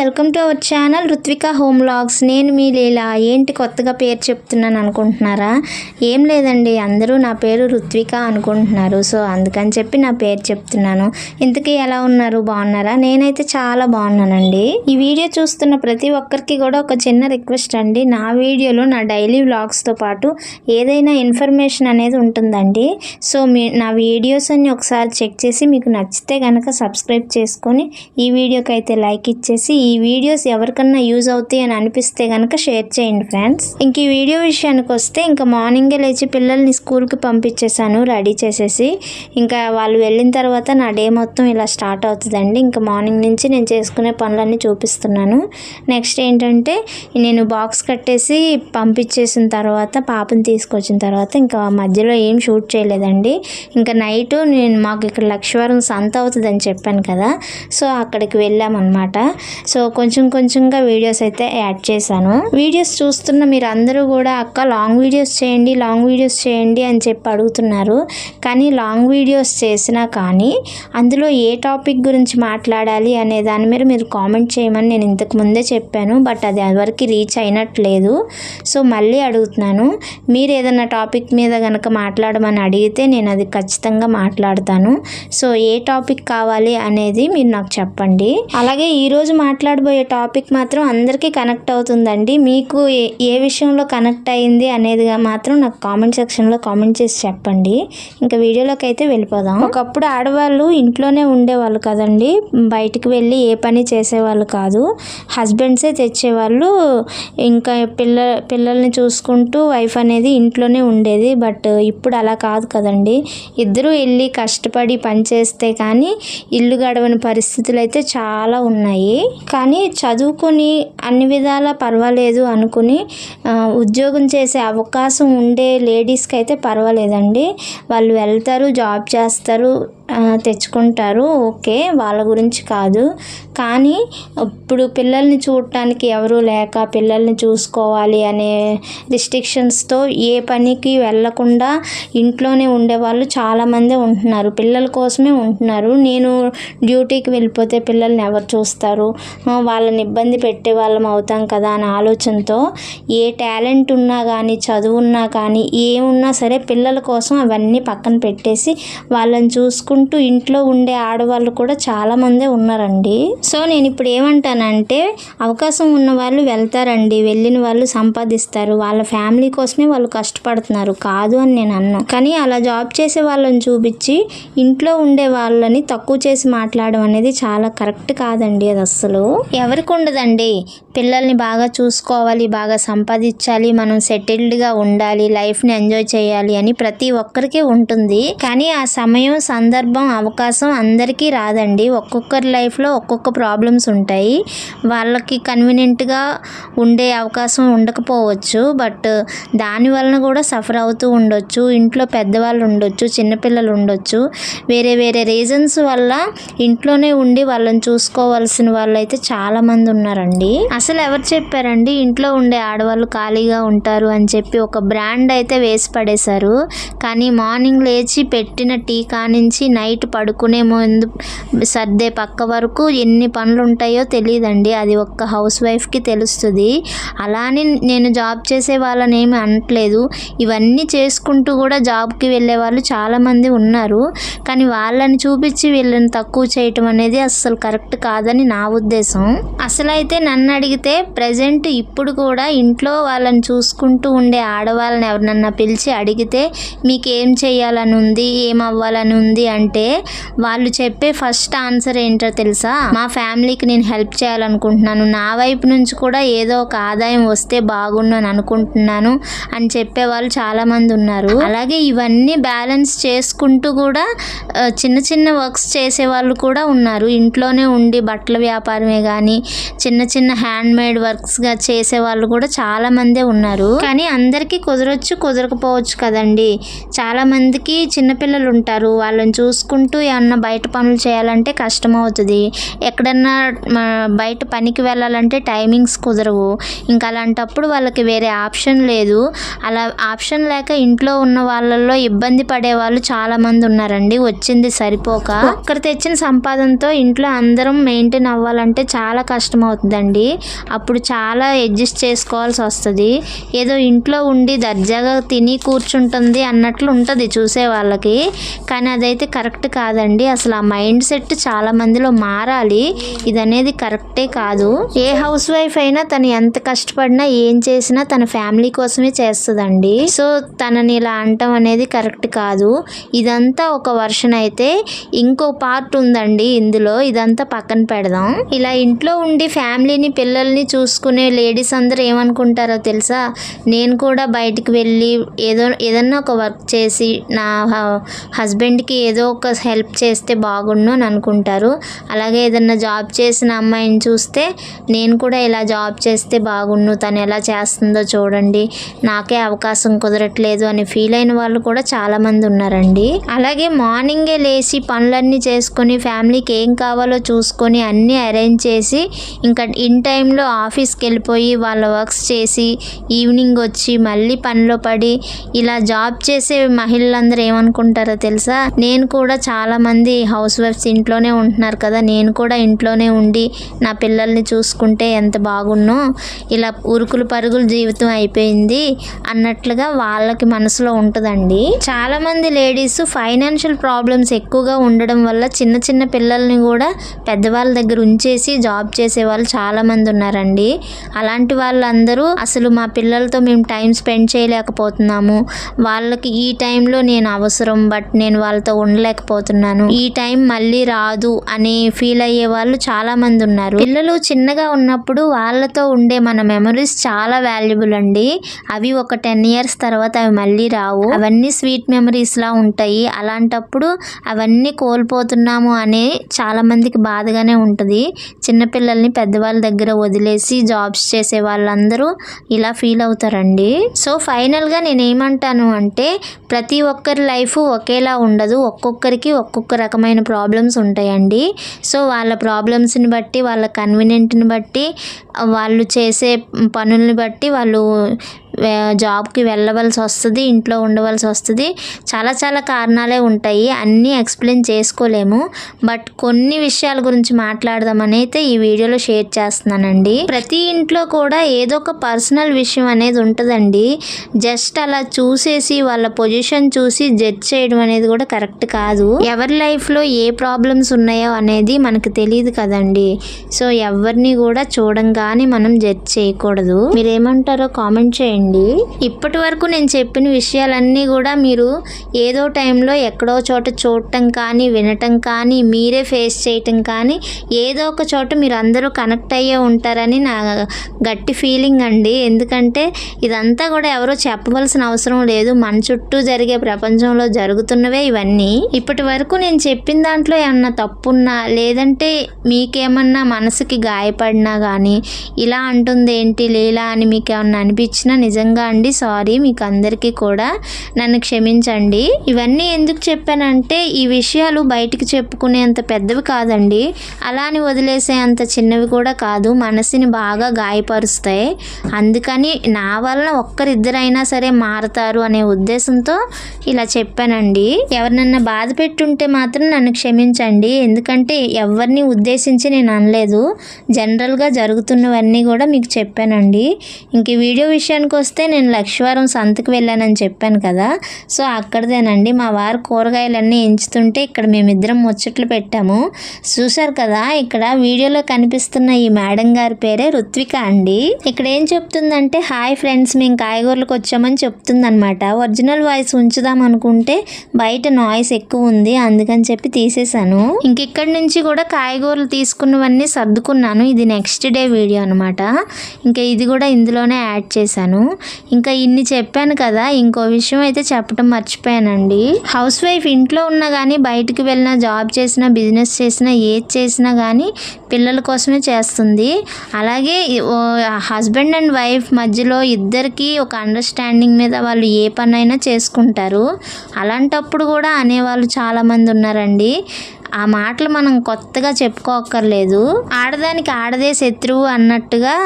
Welcome to our channel Ruthvika home vlogs. నేను మీ లీలా. ఏంటి కొత్తగా పేరు చెప్తున్నాను అనుకుంటున్నారా? ఏం లేదండి, అందరూ నా పేరు రుత్విక అనుకుంటున్నారు. సో అందుకని చెప్పి నా పేరు చెప్తున్నాను. ఇంతకీ ఎలా ఉన్నారు? బాగున్నారా? నేనైతే చాలా బాగున్నానండి. ఈ వీడియో చూస్తున్న ప్రతి ఒక్కరికి కూడా ఒక చిన్న రిక్వెస్ట్ అండి. నా వీడియోలో నా డైలీ వ్లాగ్స్తో పాటు ఏదైనా ఇన్ఫర్మేషన్ అనేది ఉంటుందండి. సో నా వీడియోస్ అన్ని ఒకసారి చెక్ చేసి మీకు నచ్చితే కనుక సబ్స్క్రైబ్ చేసుకొని ఈ వీడియోకి అయితే లైక్ ఇచ్చేసి ఈ వీడియోస్ ఎవరికన్నా యూజ్ అవుతాయి అని అనిపిస్తే కనుక షేర్ చేయండి ఫ్రెండ్స్. ఇంక ఈ వీడియో విషయానికి వస్తే ఇంకా మార్నింగే లేచి పిల్లల్ని స్కూల్కి పంపించేసాను రెడీ చేసేసి. ఇంకా వాళ్ళు వెళ్ళిన తర్వాత నా డే మొత్తం ఇలా స్టార్ట్ అవుతుందండి. ఇంకా మార్నింగ్ నుంచి నేను చేసుకునే పనులన్నీ చూపిస్తున్నాను. నెక్స్ట్ ఏంటంటే నేను బాక్స్ కట్టేసి పంపించేసిన తర్వాత పాపని తీసుకొచ్చిన తర్వాత ఇంకా మధ్యలో ఏం షూట్ చేయలేదండి. ఇంకా నైట్ మాకు ఇక్కడ లక్ష్మీవారం సంత అవుతుందని చెప్పాను కదా, సో అక్కడికి వెళ్ళామన్నమాట. సో కొంచెంగా వీడియోస్ అయితే యాడ్ చేశాను. వీడియోస్ చూస్తున్న మీరు అందరూ కూడా అక్క లాంగ్ వీడియోస్ చేయండి అని చెప్పి అడుగుతున్నారు. కానీ లాంగ్ వీడియోస్ చేసినా కానీ అందులో ఏ టాపిక్ గురించి మాట్లాడాలి అనే దాని మీద మీరు కామెంట్ చేయమని నేను ఇంతకు ముందే చెప్పాను. బట్ అది ఎవరికి రీచ్ అయినట్లేదు. సో మళ్ళీ అడుగుతున్నాను, మీరు ఏదైనా టాపిక్ మీద కనుక మాట్లాడమని అడిగితే నేను అది ఖచ్చితంగా మాట్లాడతాను. సో ఏ టాపిక్ కావాలి అనేది మీరు నాకు చెప్పండి. అలాగే ఈరోజు మాట్లాడబోయే టాపిక్ మాత్రం అందరికీ కనెక్ట్ అవుతుందండి. మీకు ఏ విషయంలో కనెక్ట్ అయింది అనేది మాత్రం నాకు కామెంట్ సెక్షన్లో కామెంట్ చేసి చెప్పండి. ఇంకా వీడియోలోకి అయితే వెళ్ళిపోదాం. ఒకప్పుడు ఆడవాళ్ళు ఇంట్లోనే ఉండేవాళ్ళు కదండి, బయటికి వెళ్ళి ఏ పని చేసేవాళ్ళు కాదు. హస్బెండ్సే తెచ్చేవాళ్ళు. ఇంకా పిల్లల్ని చూసుకుంటూ వైఫ్ అనేది ఇంట్లోనే ఉండేది. బట్ ఇప్పుడు అలా కాదు కదండి. ఇద్దరూ వెళ్ళి కష్టపడి పని చేస్తే కానీ ఇల్లు గడవని పరిస్థితులు అయితే చాలా ఉన్నాయి. కానీ చదువుకొని అన్ని విధాలా పర్వాలేదు అనుకుని ఉద్యోగం చేసే అవకాశం ఉండే లేడీస్కి అయితే పర్వాలేదండి. వాళ్ళు వెళ్తారు, జాబ్ చేస్తారు, తెచ్చుకుంటారు, ఓకే, వాళ్ళ గురించి కాదు. కానీ ఇప్పుడు పిల్లల్ని చూడటానికి ఎవరు లేక పిల్లల్ని చూసుకోవాలి అనే రిస్ట్రిక్షన్స్తో ఏ పనికి వెళ్ళకుండా ఇంట్లోనే ఉండేవాళ్ళు చాలామంది ఉంటున్నారు. పిల్లల కోసమే ఉంటున్నారు. నేను డ్యూటీకి వెళ్ళిపోతే పిల్లల్ని ఎవరు చూస్తారు, వాళ్ళని ఇబ్బంది పెట్టే వాళ్ళం అవుతాం కదా అనే ఆలోచనతో ఏ టాలెంట్ ఉన్నా కానీ చదువున్నా కానీ ఏమున్నా సరే పిల్లల కోసం అవన్నీ పక్కన పెట్టేసి వాళ్ళని చూసుకుంటూ ఇంట్లో ఉండే ఆడవాళ్ళు కూడా చాలామందే ఉన్నారండి. సో నేను ఇప్పుడు ఏమంటానంటే అవకాశం ఉన్న వాళ్ళు వెళ్తారండి, వెళ్ళిన వాళ్ళు సంపాదిస్తారు, వాళ్ళ ఫ్యామిలీ కోసమే వాళ్ళు కష్టపడుతున్నారు, కాదు అని నేను అన్నాను. కానీ అలా జాబ్ చేసే వాళ్ళని చూపించి ఇంట్లో ఉండే వాళ్ళని తక్కువ చేసి మాట్లాడడం అనేది చాలా కరెక్ట్ కాదండి. అది అస్సలు ఎవరికి ఉండదండి. పిల్లల్ని బాగా చూసుకోవాలి, బాగా సంపాదించాలి, మనం సెటిల్డ్గా ఉండాలి, లైఫ్ని ఎంజాయ్ చేయాలి అని ప్రతి ఒక్కరికి ఉంటుంది. కానీ ఆ సమయం, సందర్భం, అవకాశం అందరికీ రాదండి. ఒక్కొక్కరి లైఫ్లో ఒక్కొక్క ప్రాబ్లమ్స్ ఉంటాయి. వాళ్ళకి కన్వీనియంట్గా ఉండే అవకాశం ఉండకపోవచ్చు. బట్ దాని వలన కూడా సఫర్ అవుతూ ఉండొచ్చు. ఇంట్లో పెద్దవాళ్ళు ఉండొచ్చు, చిన్నపిల్లలు ఉండొచ్చు. వేరే రీజన్స్ వల్ల ఇంట్లోనే ఉండి వాళ్ళని చూసుకోవాల్సిన వాళ్ళు అయితే చాలామంది ఉన్నారండి. అసలు ఎవరు చెప్పారండి ఇంట్లో ఉండే ఆడవాళ్ళు ఖాళీగా ఉంటారు అని చెప్పి? ఒక బ్రాండ్ అయితే వేసి పడేశారు. కానీ మార్నింగ్ లేచి పెట్టిన టీ కానించి నైట్ పడుకునే ముందు సర్దే పక్క వరకు ఎన్ని పనులు ఉంటాయో తెలియదండి. అది ఒక్క హౌస్ వైఫ్కి తెలుస్తుంది. అలానే నేను జాబ్ చేసే వాళ్ళని ఏమి అనట్లేదు. ఇవన్నీ చేసుకుంటూ కూడా జాబ్కి వెళ్ళే వాళ్ళు చాలామంది ఉన్నారు. కానీ వాళ్ళని చూపించి వీళ్ళని తక్కువ చేయటం అనేది అస్సలు కరెక్ట్ కాదని నా ఉద్దేశం. అసలు అయితే నన్ను అడిగితే ప్రజెంట్ ఇప్పుడు కూడా ఇంట్లో వాళ్ళని చూసుకుంటూ ఉండే ఆడవాళ్ళని ఎవరినన్నా పిలిచి అడిగితే మీకు ఏం చేయాలని ఉంది, ఏం అవ్వాలని ఉంది అంటే వాళ్ళు చెప్పే ఫస్ట్ ఆన్సర్ ఏంటో తెలుసా? మా ఫ్యామిలీకి నేను హెల్ప్ చేయాలనుకుంటున్నాను, నా వైపు నుంచి కూడా ఏదో ఒక ఆదాయం వస్తే బాగుండు అని అనుకుంటున్నాను అని చెప్పే వాళ్ళు చాలామంది ఉన్నారు. అలాగే ఇవన్నీ బ్యాలెన్స్ చేసుకుంటూ కూడా చిన్న వర్క్స్ చేసే వాళ్ళు కూడా ఉన్నారు. ఇంట్లోనే ఉండి బట్టల వ్యాపారమే కానీ చిన్న హ్యాండ్ మేడ్ వర్క్స్గా చేసే వాళ్ళు కూడా చాలా మందే ఉన్నారు. కానీ అందరికీ కుదరొచ్చు, కుదరకపోవచ్చు కదండి. చాలా మందికి చిన్నపిల్లలు ఉంటారు, వాళ్ళని చూసుకుంటూ ఏమన్నా బయట పనులు చేయాలంటే కష్టం అవుతుంది. ఎక్కడన్నా బయట పనికి వెళ్ళాలంటే టైమింగ్స్ కుదరవు. ఇంకా అలాంటప్పుడు వాళ్ళకి వేరే ఆప్షన్ లేదు. అలా ఆప్షన్ లేక ఇంట్లో ఉన్న వాళ్ళల్లో ఇబ్బంది పడే వాళ్ళు చాలా మంది ఉన్నారండి. వచ్చింది సరిపోక ఒక్కరు తెచ్చిన సంపాదనతో ఇంట్లో అందరం మెయింటైన్ అవ్వాలంటే చాలా కష్టం అవుతుందండి. అప్పుడు చాలా అడ్జస్ట్ చేసుకోవాల్సి వస్తుంది. ఏదో ఇంట్లో ఉండి దర్జాగా తిని కూర్చుంటుంది అన్నట్లు ఉంటుంది చూసే వాళ్ళకి. కానీ అదైతే కరెక్ట్ కాదండి. అసలు ఆ మైండ్ సెట్ చాలా మందిలో మారాలి. ఇది అనేది కరెక్టే కాదు. ఏ హౌస్ వైఫ్ అయినా తను ఎంత కష్టపడినా ఏం చేసినా తన ఫ్యామిలీ కోసమే చేస్తుందండి. సో తనని ఇలా అంటాం అనేది కరెక్ట్ కాదు. ఇదంతా ఒక వర్షన్ అయితే ఇంకో పార్ట్ ఉందండి ఇందులో. ఇదంతా పక్కన పెడదాం. ఇలా ఇంట్లో ఉండి ఫ్యామిలీని పిల్లల్ని చూసుకునే లేడీస్ అందరూ ఏమనుకుంటారో తెలుసా, నేను కూడా బయటికి వెళ్ళి ఏదన్నా ఒక వర్క్ చేసి నా హస్బెండ్కి ఏదో ఒక హెల్ప్ చేస్తే బాగుండు అని అనుకుంటారు. అలాగే ఏదన్నా జాబ్ చేసిన అమ్మాయిని చూస్తే నేను కూడా ఇలా జాబ్ చేస్తే బాగుండు, తను ఎలా చేస్తుందో చూడండి, నాకే అవకాశం కుదరట్లేదు అని ఫీల్ అయిన వాళ్ళు కూడా చాలామంది ఉన్నారండి. అలాగే మార్నింగే లేచి పనులన్నీ చేసుకొని ఫ్యామిలీకి ఏం కావాలో చూసుకొని అన్నీ అరేంజ్ చేసి ఇంకా ఇన్ టైంలో ఆఫీస్కి వెళ్ళిపోయి వాళ్ళ వర్క్స్ చేసి ఈవినింగ్ వచ్చి మళ్ళీ పనిలో పడి ఇలా జాబ్ చేసే మహిళలందరూ ఏమనుకుంటారో తెలుసా, నేను కూడా చాలామంది హౌస్ వైఫ్స్ ఇంట్లోనే ఉంటున్నారు కదా, నేను కూడా ఇంట్లోనే ఉండి నా పిల్లల్ని చూసుకుంటే ఎంత బాగున్నో, ఇలా ఉరుకులు పరుగులు జీవితం అయిపోయింది అన్నట్లుగా వాళ్ళకి మనసులో ఉంటుందండి. చాలామంది లేడీస్ ఫైనాన్షియల్ ప్రాబ్లమ్స్ ఎక్కువగా ఉండడం వల్ల చిన్న చిన్న పిల్లల్ని కూడా పెద్దవాళ్ళ దగ్గర ఉంచేసి జాబ్ చేసే వాళ్ళు చాలామంది ఉన్నారండి. అలాంటి వాళ్ళందరూ అసలు మా పిల్లలతో మేము టైం స్పెండ్ చేయలేకపోతున్నాము, వాళ్ళకి ఈ టైంలో నేను అవసరం బట్ నేను వాళ్ళతో ఉండలేకపోతున్నాను, ఈ టైం మళ్ళీ రాదు అని ఫీల్ అయ్యే వాళ్ళు చాలా మంది ఉన్నారు. పిల్లలు చిన్నగా ఉన్నప్పుడు వాళ్ళతో ఉండే మన మెమరీస్ చాలా వాల్యుబుల్ అండి. అవి ఒక 10 years తర్వాత అవి మళ్ళీ రావు. అవన్నీ స్వీట్ మెమరీస్ లా ఉంటాయి. అలాంటప్పుడు అవన్నీ కోల్పోతున్నాము అనే చాలా మందికి బాధగానే ఉంటుంది. చిన్నపిల్లల్ని పెద్దవాళ్ళ దగ్గర వదిలేసి జాబ్స్ చేసే వాళ్ళందరూ ఇలా ఫీల్ అవుతారండి. సో ఫైనల్గా నేను ఏమంటాను అంటే, ప్రతి ఒక్కరి లైఫ్ ఒకేలా ఉండదు. ఒక్కొక్కరికి ఒక్కొక్క రకమైన ప్రాబ్లమ్స్ ఉంటాయండి. సో వాళ్ళ ప్రాబ్లమ్స్ని బట్టి, వాళ్ళ కన్వీనియంట్ని బట్టి, వాళ్ళు చేసే పనుల్ని బట్టి వాళ్ళు జాబ్కి వెళ్ళవలసి వస్తుంది, ఇంట్లో ఉండవలసి వస్తుంది. చాలా చాలా కారణాలే ఉంటాయి. అన్నీ ఎక్స్ప్లెయిన్ చేసుకోలేము. బట్ కొన్ని విషయాల గురించి మాట్లాడదామని అయితే ఈ వీడియోలో షేర్ చేస్తున్నానండి. ప్రతి ఇంట్లో కూడా ఏదో ఒక పర్సనల్ విషయం అనేది ఉంటుందండి. జస్ట్ అలా చూసేసి వాళ్ళ పొజిషన్ చూసి జడ్జ్ చేయడం అనేది కూడా కరెక్ట్ కాదు. ఎవరి లైఫ్లో ఏ ప్రాబ్లమ్స్ ఉన్నాయో అనేది మనకు తెలియదు కదండి. సో ఎవరిని కూడా చూడంగానే మనం జడ్జ్ చేయకూడదు. మీరేమంటారో కామెంట్ చేయండి. ఇప్పటి వరకు నేను చెప్పిన విషయాలన్నీ కూడా మీరు ఏదో టైంలో ఎక్కడో చోట చూడటం కానీ, వినటం కానీ, మీరే ఫేస్ చేయటం కానీ, ఏదో ఒక చోట మీరు అందరూ కనెక్ట్ అయ్యే ఉంటారని నా గట్టి ఫీలింగ్ అండి. ఎందుకంటే ఇదంతా కూడా ఎవరో చెప్పవలసిన అవసరం లేదు. మన చుట్టూ జరిగే ప్రపంచంలో జరుగుతున్నవే ఇవన్నీ. ఇప్పటి వరకు నేను చెప్పిన దాంట్లో ఏమన్నా తప్పున్నా, లేదంటే మీకేమన్నా మనసుకి గాయపడినా కానీ, ఇలా అంటుంది ఏంటి లీలా అని మీకు ఏమన్నా అనిపించినా నిజంగా అండి సారీ. మీకు అందరికీ కూడా నన్ను క్షమించండి. ఇవన్నీ ఎందుకు చెప్పానంటే ఈ విషయాలు బయటికి చెప్పుకునేంత పెద్దవి కాదండి, అలా అని వదిలేసే అంత చిన్నవి కూడా కాదు. మనసుని బాగా గాయపరుస్తాయి. అందుకని నా వలన ఒక్కరిద్దరైనా సరే మారతారు అనే ఉద్దేశంతో ఇలా చెప్పానండి. ఎవరినన్నా బాధ పెట్టుంటే మాత్రం నన్ను క్షమించండి. ఎందుకంటే ఎవరిని ఉద్దేశించి నేను అనలేదు, జనరల్గా జరుగుతున్నవన్నీ కూడా మీకు చెప్పానండి. ఇంక ఈ వీడియో విషయానికి వస్తే నేను లక్ష్మీవారం సంతకు వెళ్ళానని చెప్పాను కదా, సో అక్కడదేనండి. మా వారు కూరగాయలన్నీ ఎంచుతుంటే ఇక్కడ మేమిద్దరం ముచ్చట్లు పెట్టాము. చూశారు కదా, ఇక్కడ వీడియోలో కనిపిస్తున్న ఈ మేడం గారి పేరే రుత్విక అండి. ఇక్కడ ఏం చెప్తుందంటే, హాయ్ ఫ్రెండ్స్ మేము కాయగూరలకు వచ్చామని చెప్తుందనమాట. ఒరిజినల్ వాయిస్ ఉంచుదాం అనుకుంటే బయట నాయిస్ ఎక్కువ ఉంది, అందుకని చెప్పి తీసేశాను. ఇంక ఇక్కడి నుంచి కూడా కాయగూరలు తీసుకున్నవన్నీ సర్దుకున్నాను. ఇది నెక్స్ట్ డే వీడియో అనమాట. ఇంకా ఇది కూడా ఇందులోనే యాడ్ చేశాను. ఇంకా ఇన్ని చెప్పాను కదా, ఇంకో విషయం అయితే చెప్పడం మర్చిపోయానండి. హౌస్ వైఫ్ ఇంట్లో ఉన్నా కానీ బయటికి వెళ్ళినా, జాబ్ చేసినా, బిజినెస్ చేసినా, ఏది చేసినా కానీ పిల్లల కోసమే చేస్తుంది. అలాగే హస్బెండ్ అండ్ వైఫ్ మధ్యలో ఇద్దరికి ఒక అండర్స్టాండింగ్ మీద వాళ్ళు ఏ పనైనా చేసుకుంటారు. అలాంటప్పుడు కూడా అనేవాళ్ళు చాలామంది ఉన్నారండి. ఆ మాటలు మనం కొత్తగా చెప్పుకోక్కర్లేదు. ఆడదానికి ఆడదే శత్రువు అన్నట్టుగా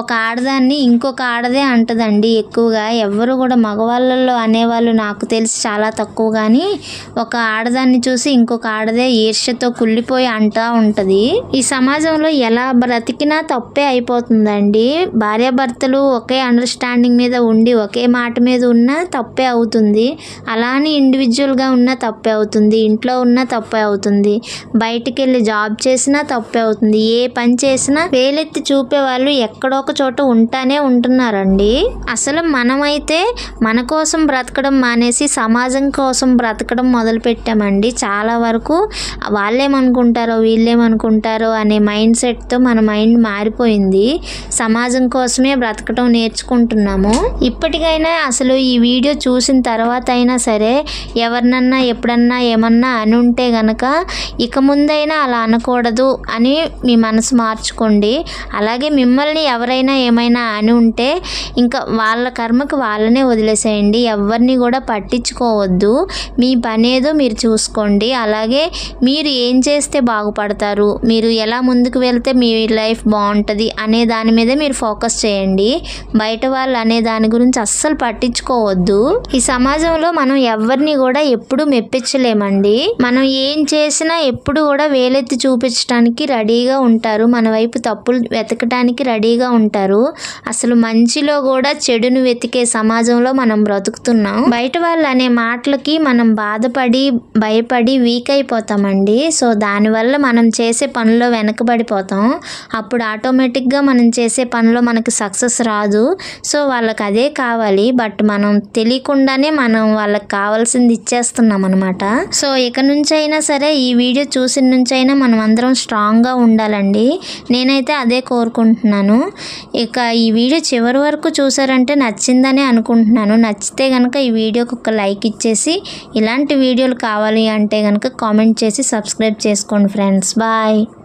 ఒక ఆడదాన్ని ఇంకొక ఆడదే అంటదండి ఎక్కువగా. ఎవరు కూడా మగవాళ్ళల్లో అనేవాళ్ళు నాకు తెలిసి చాలా తక్కువ, కానీ ఒక ఆడదాన్ని చూసి ఇంకొక ఆడదే ఈర్ష్యతో కుళ్ళిపోయి అంటా ఉంటుంది. ఈ సమాజంలో ఎలా బ్రతికినా తప్పే అయిపోతుందండి. భార్యాభర్తలు ఒకే అండర్స్టాండింగ్ మీద ఉండి ఒకే మాట మీద ఉన్నా తప్పే అవుతుంది. అలానే ఇండివిజువల్గా ఉన్నా తప్పే అవుతుంది. ఇంట్లో ఉన్నా తప్పే అవుతుంది. బయటికి వెళ్ళి జాబ్ చేసినా తప్పే అవుతుంది. ఏ పని చేసినా వేలెత్తి చూపే వాళ్ళు ఎక్కడొక చోట ఉంటానే ఉంటున్నారండి. అసలు మనమైతే మన కోసం బ్రతకడం మానేసి సమాజం కోసం బ్రతకడం మొదలు పెట్టామండి. చాలా వరకు వాళ్ళేమనుకుంటారో వీళ్ళేమనుకుంటారో అనే మైండ్ సెట్తో మన మైండ్ మారిపోయింది. సమాజం కోసమే బ్రతకడం నేర్చుకుంటున్నాము. ఇప్పటికైనా అసలు ఈ వీడియో చూసిన తర్వాత అయినా సరే ఎవరినన్నా ఎప్పుడన్నా ఏమన్నా అని ఉంటే గనక ఇక ముందైనా అలా అనకూడదు అని మీ మనసు మార్చుకోండి. అలాగే మిమ్మల్ని ఎవరైనా ఏమైనా అని ఉంటే ఇంకా వాళ్ళ కర్మకు వాళ్ళనే వదిలేసేయండి. ఎవరిని కూడా పట్టించుకోవద్దు. మీ పనేదో మీరు చూసుకోండి. అలాగే మీరు ఏం చేస్తే బాగుపడతారు, మీరు ఎలా ముందుకు వెళ్తే మీ లైఫ్ బాగుంటుంది అనే దాని మీదే మీరు ఫోకస్ చేయండి. బయట వాళ్ళు అనే దాని గురించి అస్సలు పట్టించుకోవద్దు. ఈ సమాజంలో మనం ఎవరిని కూడా ఎప్పుడూ మెప్పించలేమండి. మనం ఏం చేసినా ఎప్పుడు కూడా వేలెత్తి చూపించడానికి రెడీగా ఉంటారు. మన వైపు తప్పులు వెతకడానికి రెడీగా ఉంటారు. అసలు మంచిలో కూడా చెడును వెతికే సమాజంలో మనం బ్రతుకుతున్నాం. బయట వాళ్ళు అనే మాటలకి మనం బాధపడి భయపడి వీక్ అయిపోతామండి. సో దానివల్ల మనం చేసే పనిలో వెనకబడిపోతాం. అప్పుడు ఆటోమేటిక్గా మనం చేసే పనిలో మనకి సక్సెస్ రాదు. సో వాళ్ళకి అదే కావాలి, బట్ మనం తెలియకుండానే మనం వాళ్ళకి కావాల్సింది ఇచ్చేస్తున్నాం అనమాట. సో ఇక నుంచి అయినా సరే ఈ వీడియో చూసిన నుంచైనా మనం అందరం స్ట్రాంగ్గా ఉండాలండి. నేనైతే అదే కోరుకుంటున్నాను. ఇక ఈ వీడియో చివరి వరకు చూసారంటే నచ్చిందని అనుకుంటున్నాను. నచ్చితే కనుక ఈ వీడియోకి ఒక లైక్ ఇచ్చేసి ఇలాంటి వీడియోలు కావాలి అంటే కనుక కామెంట్ చేసి సబ్స్క్రైబ్ చేసుకోండి ఫ్రెండ్స్. బాయ్.